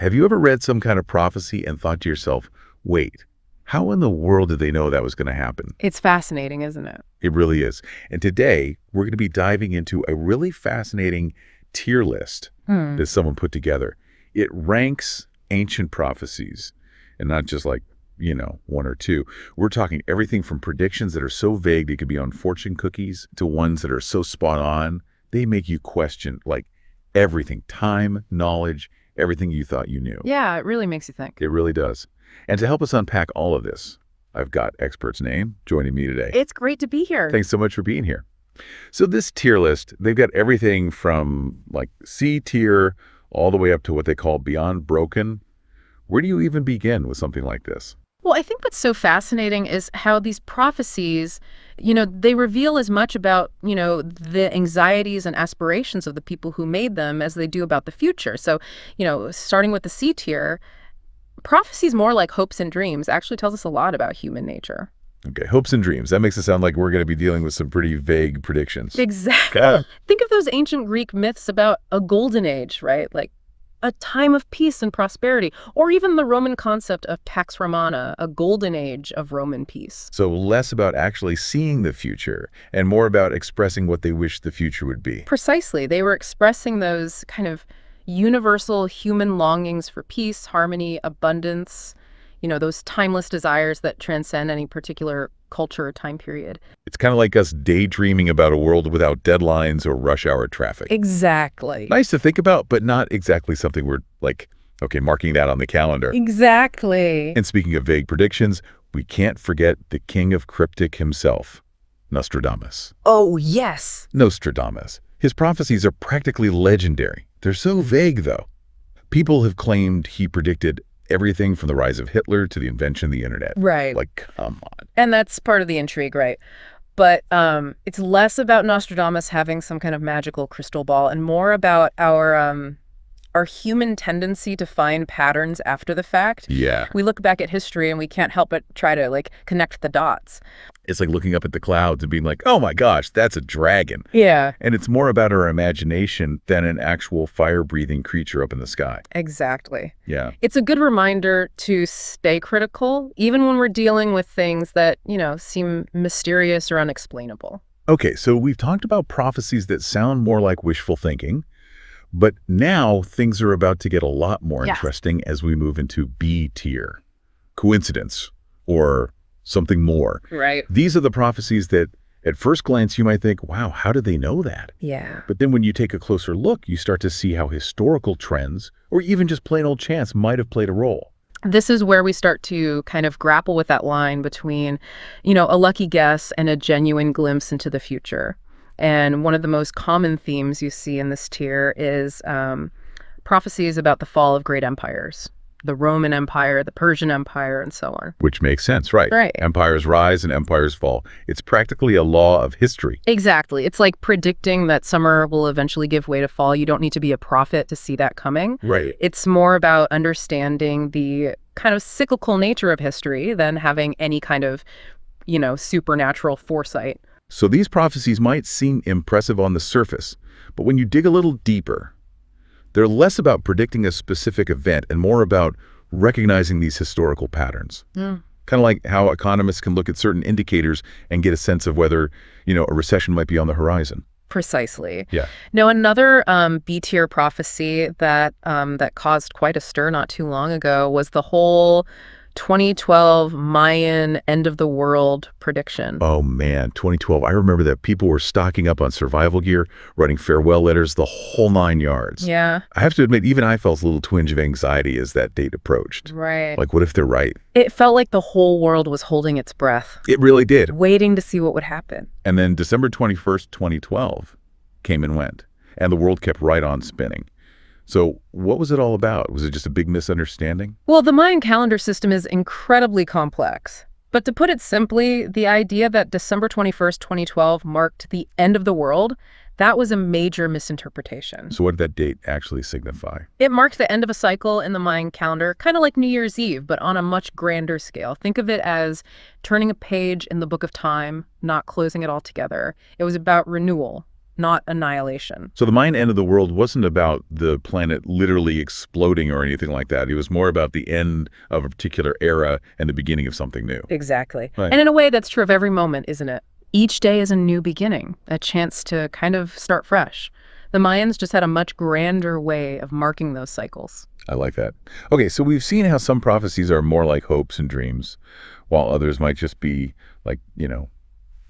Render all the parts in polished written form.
Have you ever read some kind of prophecy and thought to yourself, wait, how in the world did they know that was going to happen? It's fascinating, isn't it? It really is. And today, we're going to be diving into a really fascinating tier list that someone put together. It ranks ancient prophecies, and not just like, one or two. We're talking everything from predictions that are so vague they could be on fortune cookies to ones that are so spot on, they make you question like everything, time, knowledge, everything you thought you knew. Yeah, it really makes you think. It really does. And to help us unpack all of this, I've got Expert's Name joining me today. It's great to be here. Thanks so much for being here. So this tier list, they've got everything from like C tier all the way up to what they call beyond broken. Where do you even begin with something like this? Well, I think what's so fascinating is how these prophecies, they reveal as much about, the anxieties and aspirations of the people who made them as they do about the future. So, starting with the C tier, prophecies more like hopes and dreams actually tells us a lot about human nature. Okay, hopes and dreams. That makes it sound like we're going to be dealing with some pretty vague predictions. Exactly. Yeah. Think of those ancient Greek myths about a golden age, right? Like a time of peace and prosperity, or even the Roman concept of Pax Romana, a golden age of Roman peace. So less about actually seeing the future and more about expressing what they wish the future would be. Precisely. They were expressing those kind of universal human longings for peace, harmony, abundance, those timeless desires that transcend any particular culture or time period. It's kind of like us daydreaming about a world without deadlines or rush hour traffic. Exactly. Nice to think about, but not exactly something we're like, okay, marking that on the calendar. Exactly. And speaking of vague predictions, we can't forget the king of cryptic himself, Nostradamus. Oh, yes. Nostradamus. His prophecies are practically legendary. They're so vague, though. People have claimed he predicted everything from the rise of Hitler to the invention of the internet. Right. Like, come on. And that's part of the intrigue, right? But it's less about Nostradamus having some kind of magical crystal ball and more about our human tendency to find patterns after the fact. Yeah. We look back at history and we can't help but try to connect the dots. It's like looking up at the clouds and being like, oh my gosh, that's a dragon. Yeah. And it's more about our imagination than an actual fire-breathing creature up in the sky. Exactly. Yeah. It's a good reminder to stay critical, even when we're dealing with things that, seem mysterious or unexplainable. Okay, so we've talked about prophecies that sound more like wishful thinking, but now things are about to get a lot more interesting as we move into B tier. Coincidence or something more. Right. These are the prophecies that at first glance you might think, wow, how did they know that? Yeah. But then when you take a closer look, you start to see how historical trends or even just plain old chance might have played a role. This is where we start to kind of grapple with that line between, a lucky guess and a genuine glimpse into the future. And one of the most common themes you see in this tier is prophecies about the fall of great empires, the Roman Empire, the Persian Empire, and so on. Which makes sense, right? Right. Empires rise and empires fall. It's practically a law of history. Exactly. It's like predicting that summer will eventually give way to fall. You don't need to be a prophet to see that coming. Right. It's more about understanding the kind of cyclical nature of history than having any kind of, supernatural foresight. So these prophecies might seem impressive on the surface, but when you dig a little deeper, they're less about predicting a specific event and more about recognizing these historical patterns. Kind of like how economists can look at certain indicators and get a sense of whether, a recession might be on the horizon. Precisely. Yeah. Now, another B-tier prophecy that caused quite a stir not too long ago was the whole 2012 Mayan end of the world prediction. Oh man, 2012. I remember that people were stocking up on survival gear, writing farewell letters, the whole 9 yards. Yeah. I have to admit, even I felt a little twinge of anxiety as that date approached. Right. Like, what if they're right? It felt like the whole world was holding its breath, It really did. waiting to see what would happen. And then December 21st, 2012 came and went, and the world kept right on spinning. So what was it all about? Was it just a big misunderstanding? Well, the Mayan calendar system is incredibly complex. But to put it simply, the idea that December 21st, 2012 marked the end of the world, that was a major misinterpretation. So what did that date actually signify? It marked the end of a cycle in the Mayan calendar, kind of like New Year's Eve, but on a much grander scale. Think of it as turning a page in the book of time, not closing it all together. It was about renewal, not annihilation. So the Mayan end of the world wasn't about the planet literally exploding or anything like that. It was more about the end of a particular era and the beginning of something new. Exactly. Right. And in a way, that's true of every moment, isn't it? Each day is a new beginning, a chance to kind of start fresh. The Mayans just had a much grander way of marking those cycles. I like that. Okay, so we've seen how some prophecies are more like hopes and dreams, while others might just be like,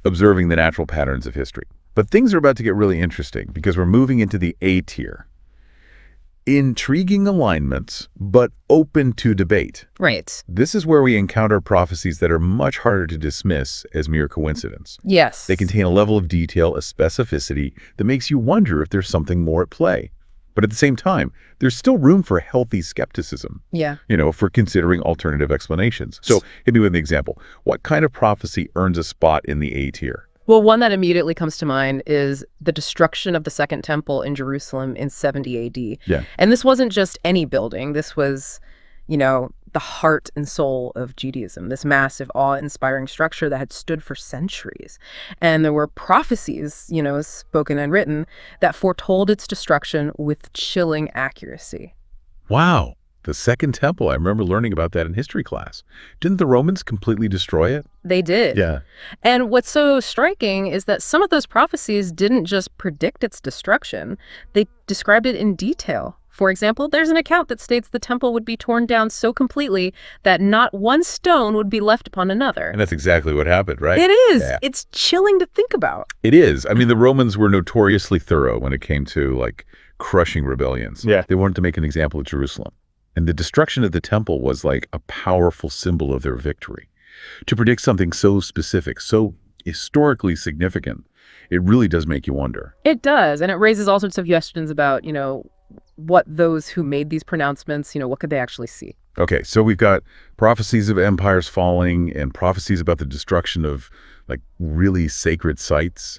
observing the natural patterns of history. But things are about to get really interesting because we're moving into the A tier. Intriguing alignments, but open to debate. Right. This is where we encounter prophecies that are much harder to dismiss as mere coincidence. Yes. They contain a level of detail, a specificity that makes you wonder if there's something more at play. But at the same time, there's still room for healthy skepticism. Yeah. For considering alternative explanations. So hit me with an example. What kind of prophecy earns a spot in the A tier? Well, one that immediately comes to mind is the destruction of the Second Temple in Jerusalem in 70 AD. Yeah. And this wasn't just any building. This was, the heart and soul of Judaism, this massive, awe-inspiring structure that had stood for centuries. And there were prophecies, spoken and written, that foretold its destruction with chilling accuracy. Wow. The Second Temple. I remember learning about that in history class. Didn't the Romans completely destroy it? They did. Yeah. And what's so striking is that some of those prophecies didn't just predict its destruction. They described it in detail. For example, there's an account that states the temple would be torn down so completely that not one stone would be left upon another. And that's exactly what happened, right? It is. Yeah. It's chilling to think about. It is. I mean, the Romans were notoriously thorough when it came to, crushing rebellions. Yeah. They wanted to make an example of Jerusalem. And the destruction of the temple was like a powerful symbol of their victory. To predict something so specific, so historically significant, it really does make you wonder. It does. And it raises all sorts of questions about, what those who made these pronouncements, what could they actually see? Okay, so we've got prophecies of empires falling and prophecies about the destruction of really sacred sites.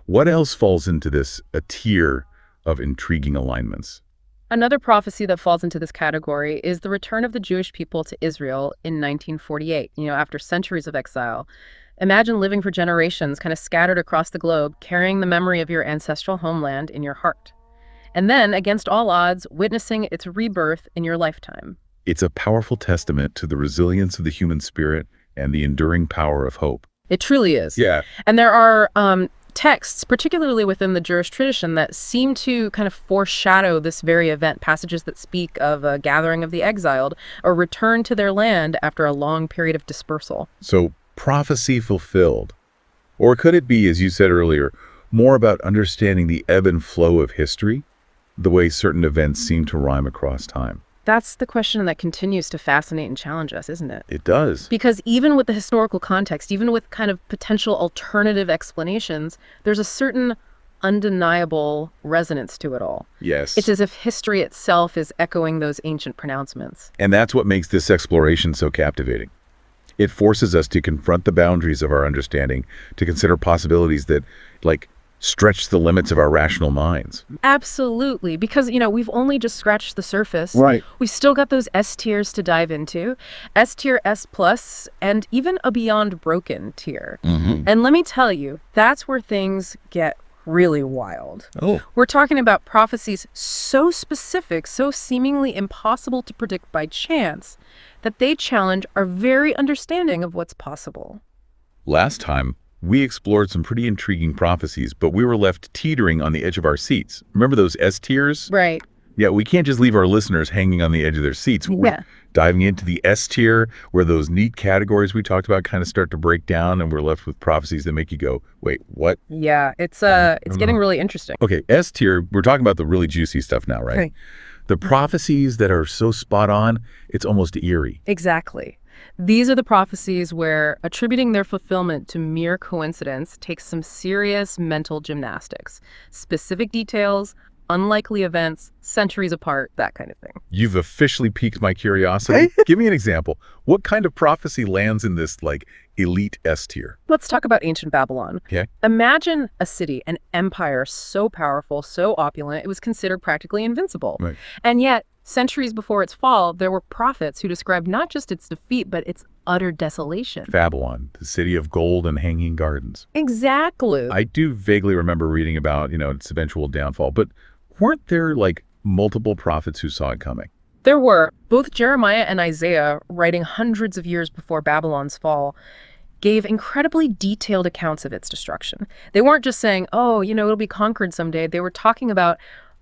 What else falls into a tier of intriguing alignments? Another prophecy that falls into this category is the return of the Jewish people to Israel in 1948, after centuries of exile. Imagine living for generations kind of scattered across the globe, carrying the memory of your ancestral homeland in your heart. And then, against all odds, witnessing its rebirth in your lifetime. It's a powerful testament to the resilience of the human spirit and the enduring power of hope. It truly is. Yeah. And there are texts, particularly within the Jewish tradition, that seem to kind of foreshadow this very event, passages that speak of a gathering of the exiled or return to their land after a long period of dispersal. So, prophecy fulfilled. Or could it be, as you said earlier, more about understanding the ebb and flow of history, the way certain events seem to rhyme across time? That's the question that continues to fascinate and challenge us, isn't it? It does. Because even with the historical context, even with kind of potential alternative explanations, there's a certain undeniable resonance to it all. Yes. It's as if history itself is echoing those ancient pronouncements. And that's what makes this exploration so captivating. It forces us to confront the boundaries of our understanding, to consider possibilities that, stretch the limits of our rational minds. Absolutely. Because, we've only just scratched the surface. Right. We've still got those S tiers to dive into. S tier, S plus, and even a beyond broken tier. Mm-hmm. And let me tell you, that's where things get really wild. Oh. We're talking about prophecies so specific, so seemingly impossible to predict by chance, that they challenge our very understanding of what's possible. Last time, we explored some pretty intriguing prophecies, but we were left teetering on the edge of our seats. Remember those S tiers? Right. Yeah, we can't just leave our listeners hanging on the edge of their seats. We're diving into the S tier, where those neat categories we talked about kind of start to break down, and we're left with prophecies that make you go, wait, what? Yeah, it's getting really interesting. Okay, S tier, we're talking about the really juicy stuff now, right? Okay. The prophecies that are so spot on, it's almost eerie. Exactly. These are the prophecies where attributing their fulfillment to mere coincidence takes some serious mental gymnastics. Specific details, unlikely events, centuries apart, that kind of thing. You've officially piqued my curiosity. Give me an example. What kind of prophecy lands in this, elite S tier? Let's talk about ancient Babylon. Okay. Imagine a city, an empire so powerful, so opulent, it was considered practically invincible. Right. And yet, Centuries before its fall, there were prophets who described not just its defeat, but its utter desolation. Babylon, the city of gold and hanging gardens. Exactly. I do vaguely remember reading about, its eventual downfall, but weren't there like multiple prophets who saw it coming? There were. Both Jeremiah and Isaiah, writing hundreds of years before Babylon's fall, gave incredibly detailed accounts of its destruction. They weren't just saying, oh, it'll be conquered someday. They were talking about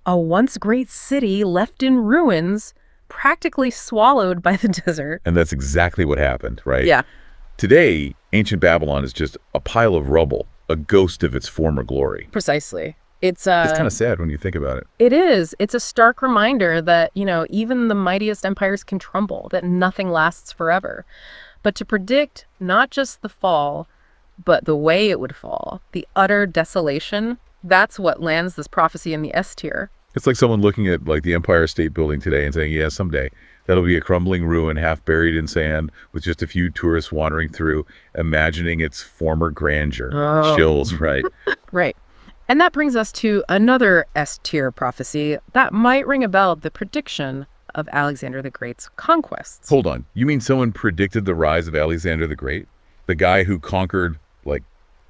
a once great city left in ruins, practically swallowed by the desert. And that's exactly what happened, right? Yeah. Today, ancient Babylon is just a pile of rubble, a ghost of its former glory. Precisely. It's kind of sad when you think about it. It is. It's a stark reminder that, even the mightiest empires can crumble, that nothing lasts forever. But to predict not just the fall, but the way it would fall, the utter desolation, that's what lands this prophecy in the S tier. It's like someone looking at like the Empire State Building today and saying, yeah, someday that'll be a crumbling ruin, half buried in sand, with just a few tourists wandering through, imagining its former grandeur. Oh. Chills, right? Right. And that brings us to another S-tier prophecy that might ring a bell, the prediction of Alexander the Great's conquests. Hold on. You mean someone predicted the rise of Alexander the Great? The guy who conquered, like,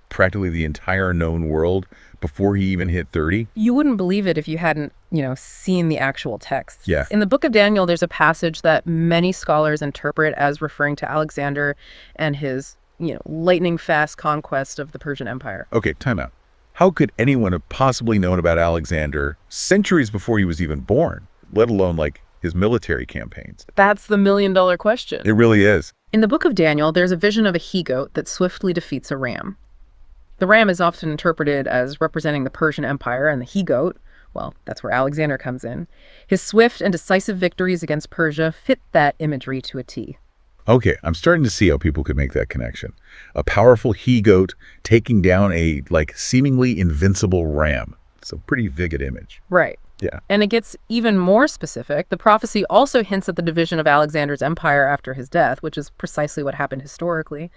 practically the entire known world before he even hit 30? You wouldn't believe it if you hadn't, seen the actual text. Yeah. In the book of Daniel, there's a passage that many scholars interpret as referring to Alexander and his, lightning-fast conquest of the Persian Empire. Okay, time out. How could anyone have possibly known about Alexander centuries before he was even born, let alone, like, his military campaigns? That's the million-dollar question. It really is. In the book of Daniel, there's a vision of a he-goat that swiftly defeats a ram. The ram is often interpreted as representing the Persian Empire, and the he-goat, well, that's where Alexander comes in. His swift and decisive victories against Persia fit that imagery to a T. Okay, I'm starting to see how people could make that connection. A powerful he-goat taking down a, seemingly invincible ram. It's a pretty vivid image. Right. Yeah. And it gets even more specific. The prophecy also hints at the division of Alexander's empire after his death, which is precisely what happened historically.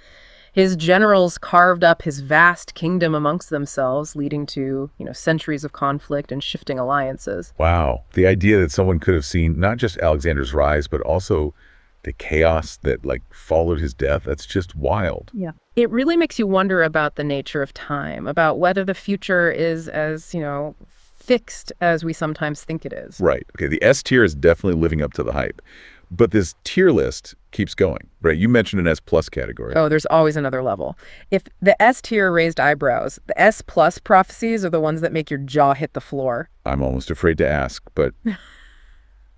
His generals carved up his vast kingdom amongst themselves, leading to, centuries of conflict and shifting alliances. Wow. The idea that someone could have seen not just Alexander's rise, but also the chaos that, followed his death, that's just wild. Yeah. It really makes you wonder about the nature of time, about whether the future is as, fixed as we sometimes think it is. Right. Okay, the S tier is definitely living up to the hype. But this tier list keeps going, right? You mentioned an S plus category. Oh, there's always another level. If the S tier raised eyebrows, the S plus prophecies are the ones that make your jaw hit the floor. I'm almost afraid to ask, but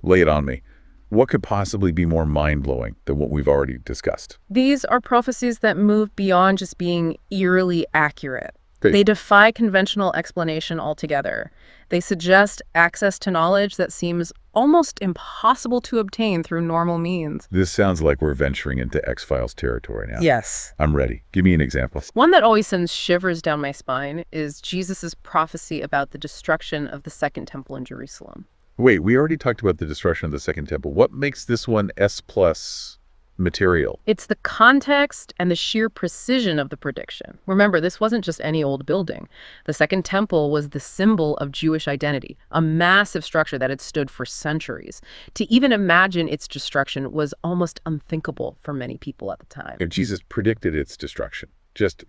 lay it on me. What could possibly be more mind-blowing than what we've already discussed? These are prophecies that move beyond just being eerily accurate. Great. They defy conventional explanation altogether. They suggest access to knowledge that seems almost impossible to obtain through normal means. This sounds like we're venturing into X-Files territory now. Yes. I'm ready. Give me an example. One that always sends shivers down my spine is Jesus' prophecy about the destruction of the Second Temple in Jerusalem. Wait, we already talked about the destruction of the Second Temple. What makes this one S plus material? It's the context and the sheer precision of the prediction. Remember, this wasn't just any old building. The Second Temple was the symbol of Jewish identity, a massive structure that had stood for centuries. To even imagine its destruction was almost unthinkable for many people at the time. And Jesus predicted its destruction, just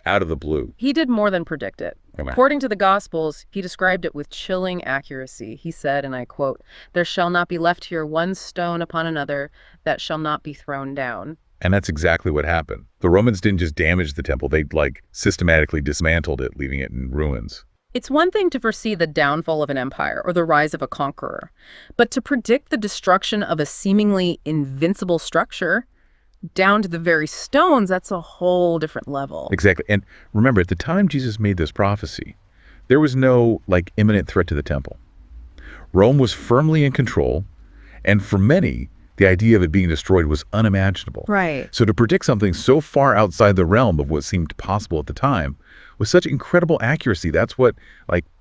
out of the blue. He did more than predict it. Okay. According to the Gospels, he described it with chilling accuracy. He said, and I quote, "There shall not be left here one stone upon another that shall not be thrown down." And that's exactly what happened. The Romans didn't just damage the temple, they systematically dismantled it, leaving it in ruins. It's one thing to foresee the downfall of an empire or the rise of a conqueror, but to predict the destruction of a seemingly invincible structure, down to the very stones, that's a whole different level. Exactly. And remember, at the time Jesus made this prophecy, there was no imminent threat to the temple. Rome was firmly in control, and for many, the idea of it being destroyed was unimaginable. Right. So to predict something so far outside the realm of what seemed possible at the time with such incredible accuracy, that's what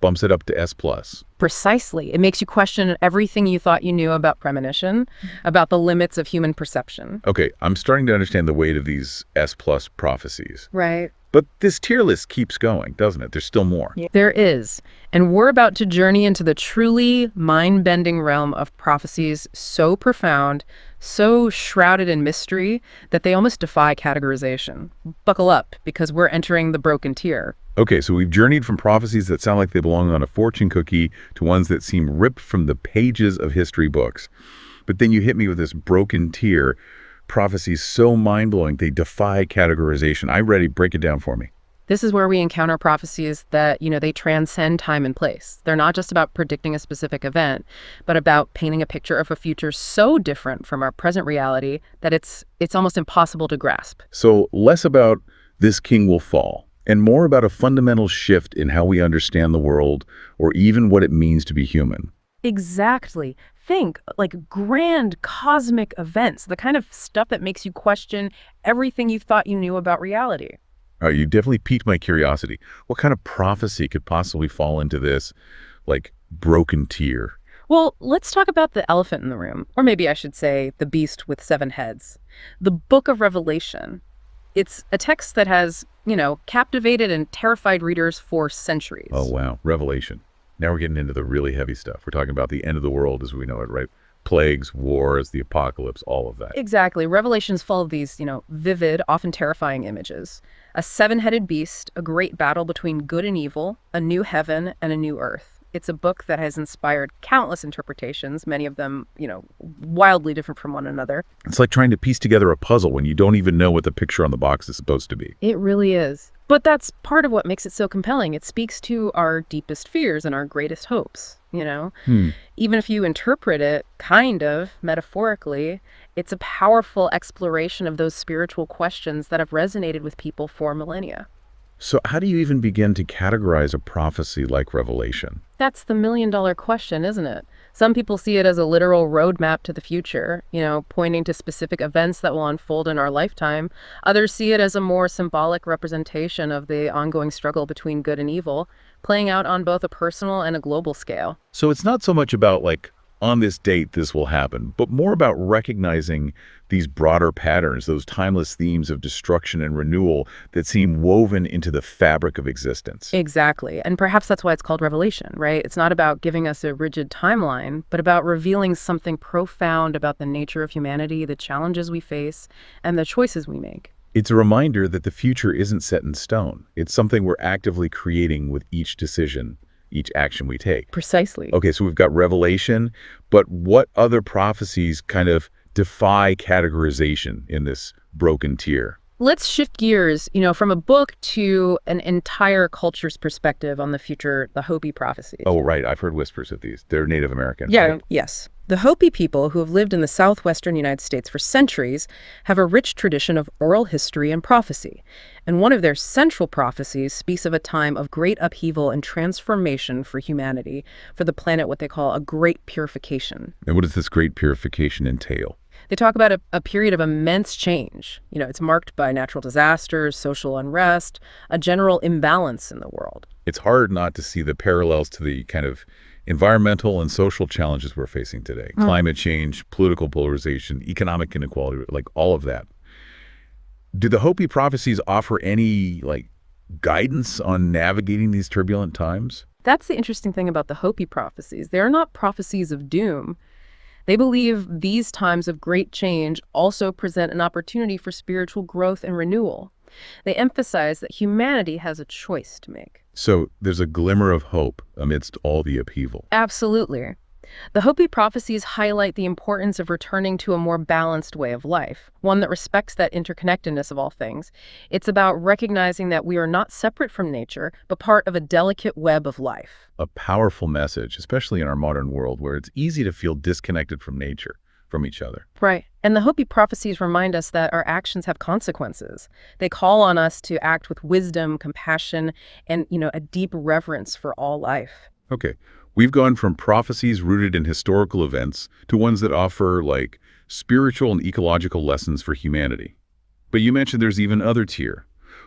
bumps it up to S plus. Precisely. It makes you question everything you thought you knew about premonition, about the limits of human perception. Okay, I'm starting to understand the weight of these S plus prophecies. Right. But this tier list keeps going, doesn't it? There's still more. Yeah. There is. And we're about to journey into the truly mind-bending realm of prophecies so profound, so shrouded in mystery, that they almost defy categorization. Buckle up, because we're entering the broken tier. Okay, so we've journeyed from prophecies that sound like they belong on a fortune cookie to ones that seem ripped from the pages of history books. But then you hit me with this broken tier, prophecies so mind-blowing they defy categorization. I'm ready. Break it down for me. This is where we encounter prophecies that, they transcend time and place. They're not just about predicting a specific event, but about painting a picture of a future so different from our present reality that it's almost impossible to grasp. So less about this king will fall, and more about a fundamental shift in how we understand the world, or even what it means to be human. Exactly. Think like grand cosmic events, the kind of stuff that makes you question everything you thought you knew about reality. You definitely piqued my curiosity. What kind of prophecy could possibly fall into this, broken tier? Well, let's talk about the elephant in the room, or maybe I should say the beast with 7 heads. The Book of Revelation. It's a text that has, captivated and terrified readers for centuries. Oh, wow. Revelation. Now we're getting into the really heavy stuff. We're talking about the end of the world as we know it, right? Plagues, wars, the apocalypse, all of that. Exactly. Revelation's full of these, vivid, often terrifying images. A 7-headed beast, a great battle between good and evil, a new heaven and a new earth. It's a book that has inspired countless interpretations, many of them, wildly different from one another. It's like trying to piece together a puzzle when you don't even know what the picture on the box is supposed to be. It really is. But that's part of what makes it so compelling. It speaks to our deepest fears and our greatest hopes, Even if you interpret it kind of metaphorically, it's a powerful exploration of those spiritual questions that have resonated with people for millennia. So how do you even begin to categorize a prophecy like Revelation? That's the million-dollar question, isn't it? Some people see it as a literal roadmap to the future, pointing to specific events that will unfold in our lifetime. Others see it as a more symbolic representation of the ongoing struggle between good and evil, playing out on both a personal and a global scale. So it's not so much about on this date this will happen, but more about recognizing these broader patterns, those timeless themes of destruction and renewal that seem woven into the fabric of existence. Exactly. And perhaps that's why it's called Revelation, right? It's not about giving us a rigid timeline, but about revealing something profound about the nature of humanity, the challenges we face, and the choices we make. It's a reminder that the future isn't set in stone. It's something we're actively creating with each decision, each action we take. Precisely. Okay, so we've got Revelation, but what other prophecies kind of defy categorization in this broken tier? Let's shift gears, from a book to an entire culture's perspective on the future, the Hopi prophecies. Oh, right. I've heard whispers of these. They're Native American. Yeah, right? yes. The Hopi people, who have lived in the southwestern United States for centuries, have a rich tradition of oral history and prophecy. And one of their central prophecies speaks of a time of great upheaval and transformation for humanity, for the planet, what they call a great purification. And what does this great purification entail? They talk about a period of immense change. It's marked by natural disasters, social unrest, a general imbalance in the world. It's hard not to see the parallels to the kind of environmental and social challenges we're facing today. Climate change, political polarization, economic inequality, all of that. Do the Hopi prophecies offer any, guidance on navigating these turbulent times? That's the interesting thing about the Hopi prophecies. They're not prophecies of doom. They believe these times of great change also present an opportunity for spiritual growth and renewal. They emphasize that humanity has a choice to make. So there's a glimmer of hope amidst all the upheaval. Absolutely. The Hopi prophecies highlight the importance of returning to a more balanced way of life, one that respects that interconnectedness of all things. It's about recognizing that we are not separate from nature, but part of a delicate web of life. A powerful message, especially in our modern world where it's easy to feel disconnected from nature, from each other. Right. And the Hopi prophecies remind us that our actions have consequences. They call on us to act with wisdom, compassion, and, a deep reverence for all life. Okay. We've gone from prophecies rooted in historical events to ones that offer, spiritual and ecological lessons for humanity. But you mentioned there's even other tier,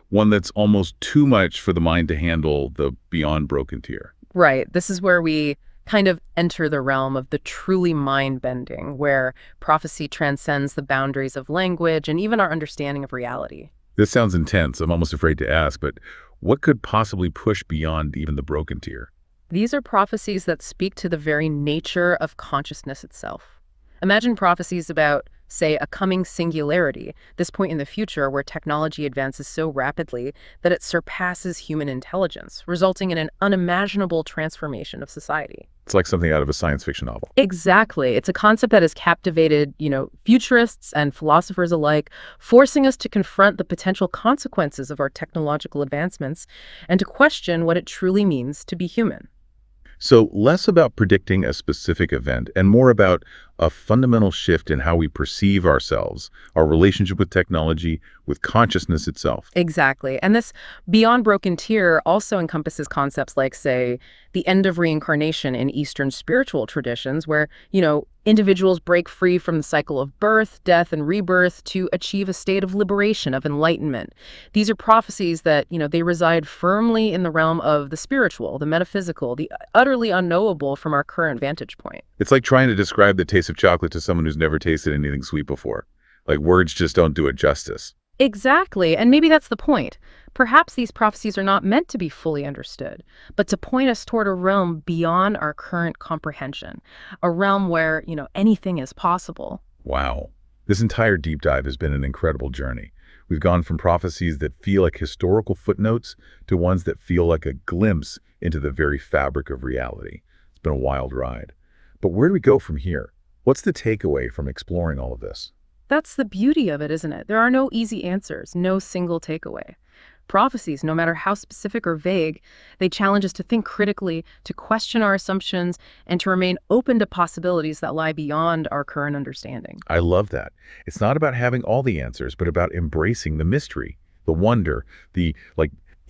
one that's almost too much for the mind to handle, the beyond broken tier. Right. This is where we kind of enter the realm of the truly mind-bending, where prophecy transcends the boundaries of language and even our understanding of reality. This sounds intense. I'm almost afraid to ask, but what could possibly push beyond even the broken tier? These are prophecies that speak to the very nature of consciousness itself. Imagine prophecies about, say, a coming singularity, this point in the future where technology advances so rapidly that it surpasses human intelligence, resulting in an unimaginable transformation of society. It's like something out of a science fiction novel. Exactly. It's a concept that has captivated, futurists and philosophers alike, forcing us to confront the potential consequences of our technological advancements and to question what it truly means to be human. So less about predicting a specific event and more about a fundamental shift in how we perceive ourselves, our relationship with technology, with consciousness itself. Exactly. And this beyond broken tier also encompasses concepts like, say, the end of reincarnation in Eastern spiritual traditions, where, individuals break free from the cycle of birth, death, and rebirth to achieve a state of liberation, of enlightenment. These are prophecies that, they reside firmly in the realm of the spiritual, the metaphysical, the utterly unknowable from our current vantage point. It's like trying to describe the taste of chocolate to someone who's never tasted anything sweet before. Like words just don't do it justice. Exactly, and maybe that's the point. Perhaps these prophecies are not meant to be fully understood, but to point us toward a realm beyond our current comprehension, a realm where, anything is possible. Wow. This entire deep dive has been an incredible journey. We've gone from prophecies that feel like historical footnotes to ones that feel like a glimpse into the very fabric of reality. It's been a wild ride. But where do we go from here? What's the takeaway from exploring all of this? That's the beauty of it, isn't it? There are no easy answers, no single takeaway. Prophecies, no matter how specific or vague, they challenge us to think critically, to question our assumptions, and to remain open to possibilities that lie beyond our current understanding. I love that. It's not about having all the answers, but about embracing the mystery, the wonder, the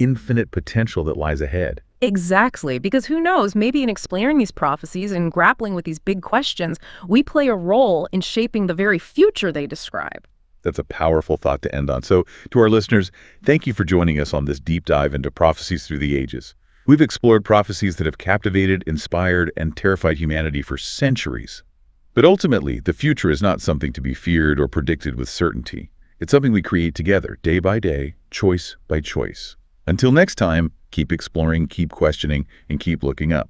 infinite potential that lies ahead. Exactly, because who knows, maybe in exploring these prophecies and grappling with these big questions, we play a role in shaping the very future they describe. That's a powerful thought to end on. So, to our listeners, thank you for joining us on this deep dive into prophecies through the ages. We've explored prophecies that have captivated, inspired, and terrified humanity for centuries. But ultimately, the future is not something to be feared or predicted with certainty. It's something we create together, day by day, choice by choice. Until next time, keep exploring, keep questioning, and keep looking up.